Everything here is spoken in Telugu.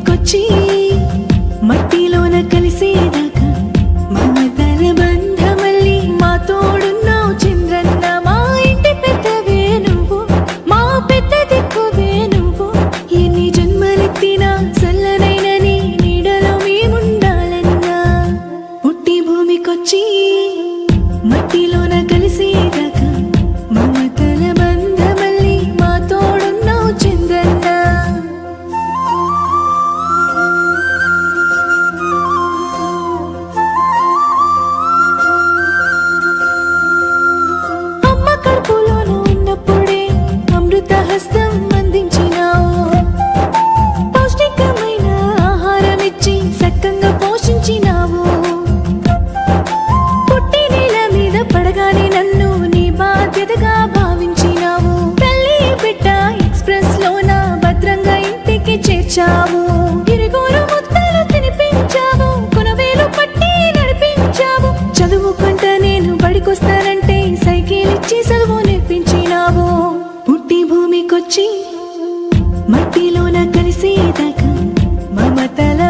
భూమికొచ్చి మట్టిలోన కలిసేదాకా మమతల బంధమల్లి మా తోడున్నావు చంద్రన్న. మా ఇంటి పెద్దవే నువ్వు, మా పెద్ద దిక్కువే నువ్వు. ఎన్ని జన్మలెత్తినా చల్లనైన నీ నీడలో మేముండాలన్నా. పుట్టి భూమికొచ్చి మట్టిలోన కలిసేదాకా మమతల బంధమల్లి మా తోడున్నావు చంద్రన్న. అమ్మ కడుపులోన ఉన్నప్పుడే అమృత హస్తం అందించినావు. పౌష్టికమైన ఆహారం ఇచ్చి సక్కంగా పోషించినావు. పుట్టి నేల మీద పడగానే నన్ను నీ బాధ్యతగా భావించినావు. తల్లి బిడ్డ ఎక్స్ప్రెస్ లోన భద్రంగా ఇంటికి చేర్చావు. ఇరుగోరు ముద్దలు తినిపించావు, కొనవేలు పట్టి నడిపించావు. చదువుకుంట నేను బడికొస్తానంటే సైకిల్ ఇచ్చి చదువు నేర్పించినావు. పుట్టి భూమికొచ్చి మట్టిలోన కలిసేదాకా మమతల